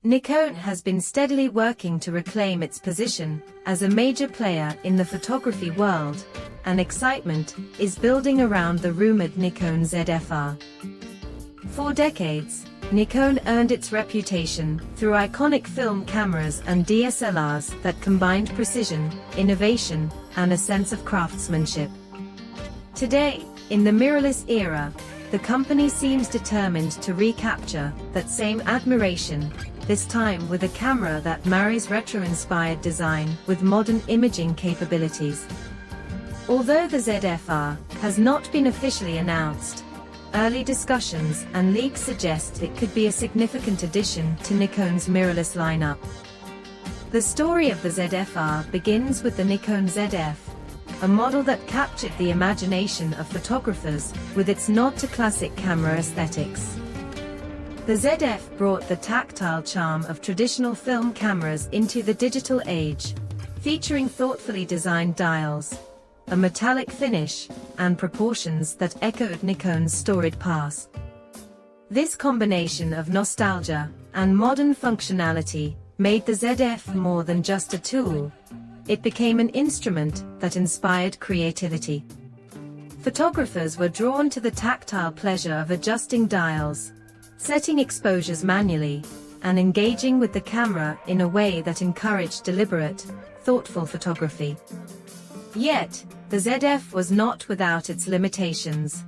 Nikon has been steadily working to reclaim its position as a major player in the photography world, and excitement is building around the rumored Nikon ZFR. For decades, Nikon earned its reputation through iconic film cameras and DSLRs that combined precision, innovation, and a sense of craftsmanship. Today, in the mirrorless era, the company seems determined to recapture that same admiration, this time with a camera that marries retro-inspired design with modern imaging capabilities. Although the ZFR has not been officially announced, early discussions and leaks suggest it could be a significant addition to Nikon's mirrorless lineup. The story of the ZFR begins with the Nikon ZF, a model that captured the imagination of photographers with its nod to classic camera aesthetics. The ZF brought the tactile charm of traditional film cameras into the digital age, featuring thoughtfully designed dials, a metallic finish, and proportions that echoed Nikon's storied past. This combination of nostalgia and modern functionality made the ZF more than just a tool. It became an instrument that inspired creativity. Photographers were drawn to the tactile pleasure of adjusting dials, setting exposures manually, and engaging with the camera in a way that encouraged deliberate, thoughtful photography. Yet, the ZF was not without its limitations.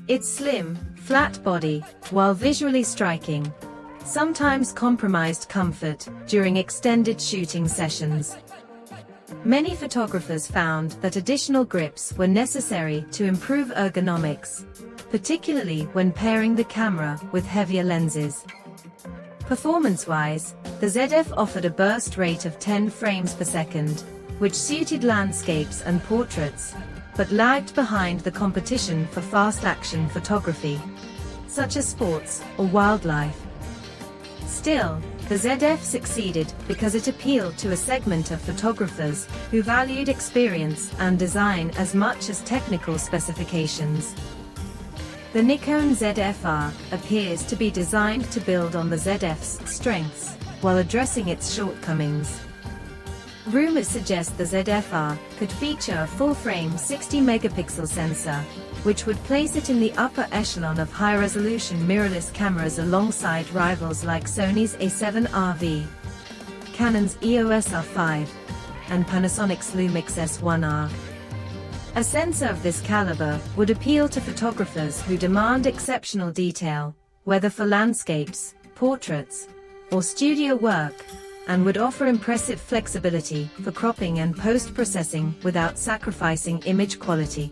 Its slim, flat body, while visually striking, sometimes compromised comfort during extended shooting sessions. Many photographers found that additional grips were necessary to improve ergonomics, particularly when pairing the camera with heavier lenses. Performance-wise, the ZF offered a burst rate of 10 frames per second, which suited landscapes and portraits, but lagged behind the competition for fast-action photography, such as sports or wildlife. Still, the ZF succeeded because it appealed to a segment of photographers who valued experience and design as much as technical specifications. The Nikon ZFR appears to be designed to build on the ZF's strengths, while addressing its shortcomings. Rumors suggest the ZFR could feature a full-frame 60-megapixel sensor, which would place it in the upper echelon of high-resolution mirrorless cameras alongside rivals like Sony's A7RV, Canon's EOS R5, and Panasonic's Lumix S1R. A sensor of this caliber would appeal to photographers who demand exceptional detail, whether for landscapes, portraits, or studio work, and would offer impressive flexibility for cropping and post-processing without sacrificing image quality.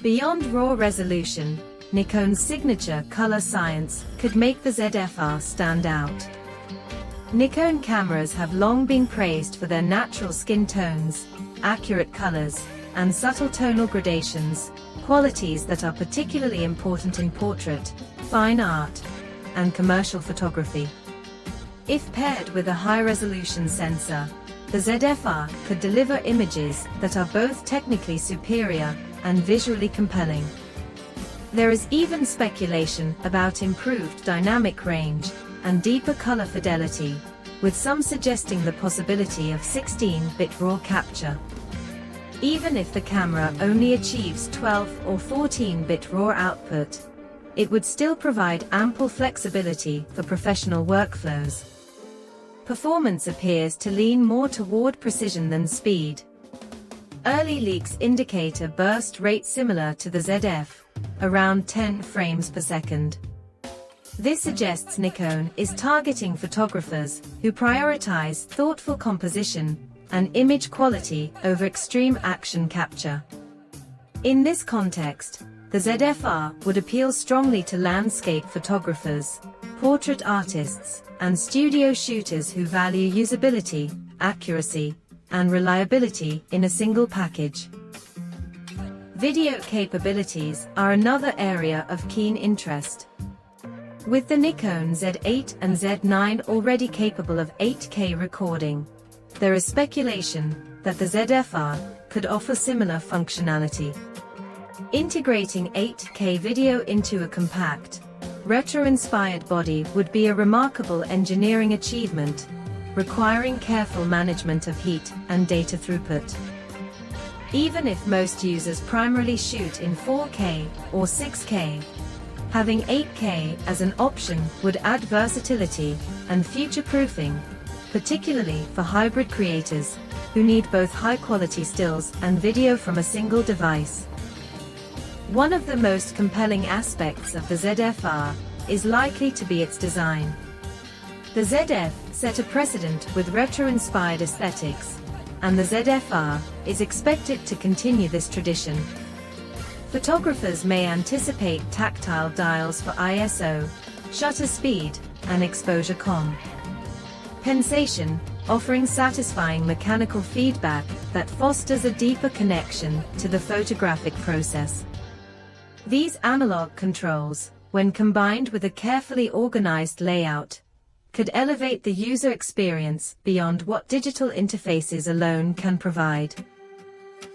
Beyond raw resolution, Nikon's signature color science could make the ZFR stand out. Nikon cameras have long been praised for their natural skin tones, accurate colors, and subtle tonal gradations, qualities that are particularly important in portrait, fine art, and commercial photography. If paired with a high-resolution sensor, the ZFR could deliver images that are both technically superior and visually compelling. There is even speculation about improved dynamic range and deeper color fidelity, with some suggesting the possibility of 16-bit RAW capture. Even if the camera only achieves 12 or 14-bit RAW output, it would still provide ample flexibility for professional workflows. Performance appears to lean more toward precision than speed. Early leaks indicate a burst rate similar to the ZF, around 10 frames per second. This suggests Nikon is targeting photographers who prioritize thoughtful composition and image quality over extreme action capture. In this context, the ZFR would appeal strongly to landscape photographers, portrait artists, and studio shooters who value usability, accuracy, and reliability in a single package. Video capabilities are another area of keen interest. With the Nikon Z8 and Z9 already capable of 8K recording, there is speculation that the ZFR could offer similar functionality. Integrating 8K video into a compact, retro-inspired body would be a remarkable engineering achievement, requiring careful management of heat and data throughput. Even if most users primarily shoot in 4K or 6K, having 8K as an option would add versatility and future-proofing, particularly for hybrid creators who need both high-quality stills and video from a single device. One of the most compelling aspects of the ZFR is likely to be its design. The ZF set a precedent with retro-inspired aesthetics, and the ZFR is expected to continue this tradition. Photographers may anticipate tactile dials for ISO, shutter speed, and exposure compensation, offering satisfying mechanical feedback that fosters a deeper connection to the photographic process. These analog controls, when combined with a carefully organized layout, could elevate the user experience beyond what digital interfaces alone can provide.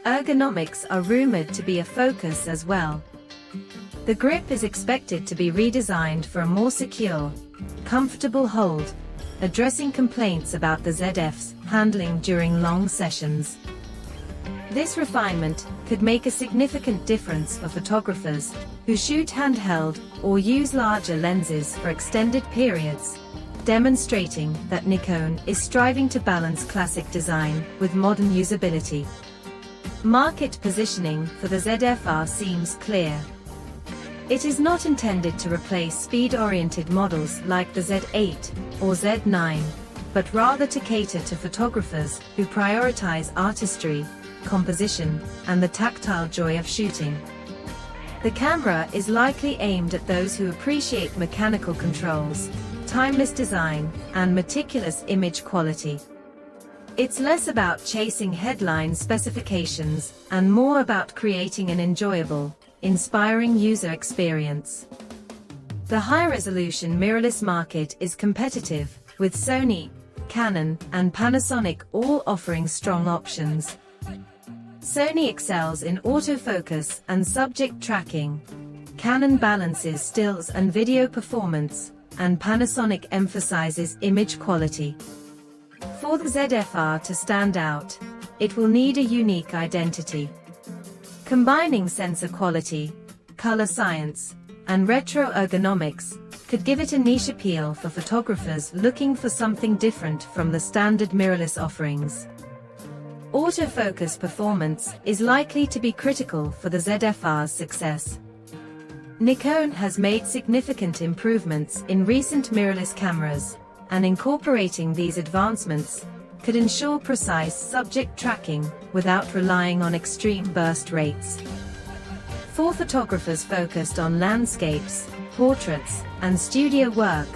Ergonomics are rumored to be a focus as well. The grip is expected to be redesigned for a more secure, comfortable hold, addressing complaints about the ZF's handling during long sessions. This refinement could make a significant difference for photographers who shoot handheld or use larger lenses for extended periods, demonstrating that Nikon is striving to balance classic design with modern usability. Market positioning for the ZFR seems clear. It is not intended to replace speed-oriented models like the Z8 or Z9, but rather to cater to photographers who prioritize artistry, composition, and the tactile joy of shooting. The camera is likely aimed at those who appreciate mechanical controls, timeless design, and meticulous image quality. It's less about chasing headline specifications and more about creating an enjoyable, inspiring user experience. The high-resolution mirrorless market is competitive, with Sony, Canon, and Panasonic all offering strong options. Sony excels in autofocus and subject tracking, Canon balances stills and video performance, and Panasonic emphasizes image quality. For the ZFR to stand out, it will need a unique identity. Combining sensor quality, color science, and retro ergonomics could give it a niche appeal for photographers looking for something different from the standard mirrorless offerings. Autofocus performance is likely to be critical for the ZFR's success. Nikon has made significant improvements in recent mirrorless cameras, and incorporating these advancements could ensure precise subject tracking without relying on extreme burst rates. For photographers focused on landscapes, portraits, and studio work,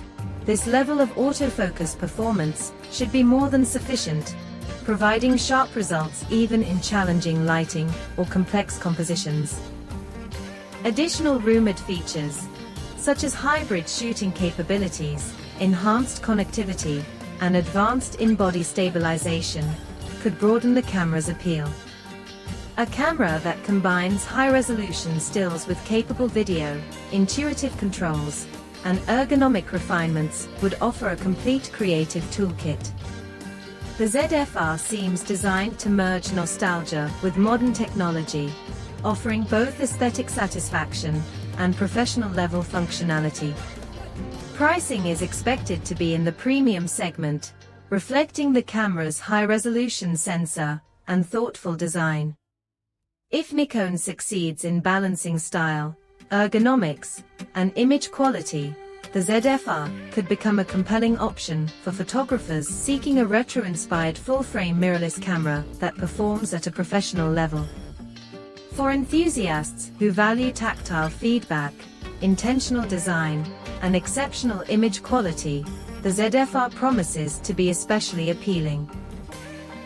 this level of autofocus performance should be more than sufficient, providing sharp results even in challenging lighting or complex compositions. Additional rumored features, such as hybrid shooting capabilities, enhanced connectivity, and advanced in-body stabilization, could broaden the camera's appeal. A camera that combines high-resolution stills with capable video, intuitive controls, and ergonomic refinements would offer a complete creative toolkit. The ZFR seems designed to merge nostalgia with modern technology, offering both aesthetic satisfaction and professional-level functionality. Pricing is expected to be in the premium segment, reflecting the camera's high-resolution sensor and thoughtful design. If Nikon succeeds in balancing style, ergonomics, and image quality, the ZFR could become a compelling option for photographers seeking a retro-inspired full-frame mirrorless camera that performs at a professional level. For enthusiasts who value tactile feedback, intentional design, and exceptional image quality, the ZFR promises to be especially appealing.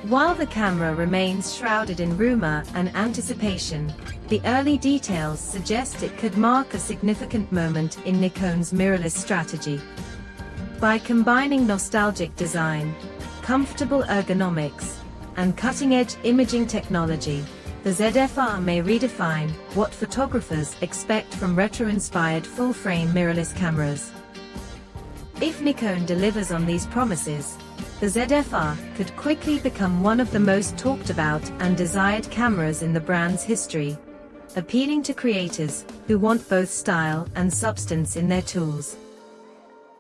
While the camera remains shrouded in rumor and anticipation, the early details suggest it could mark a significant moment in Nikon's mirrorless strategy. By combining nostalgic design, comfortable ergonomics, and cutting-edge imaging technology, the ZFR may redefine what photographers expect from retro-inspired full-frame mirrorless cameras. If Nikon delivers on these promises, the ZFR could quickly become one of the most talked about and desired cameras in the brand's history, appealing to creators who want both style and substance in their tools.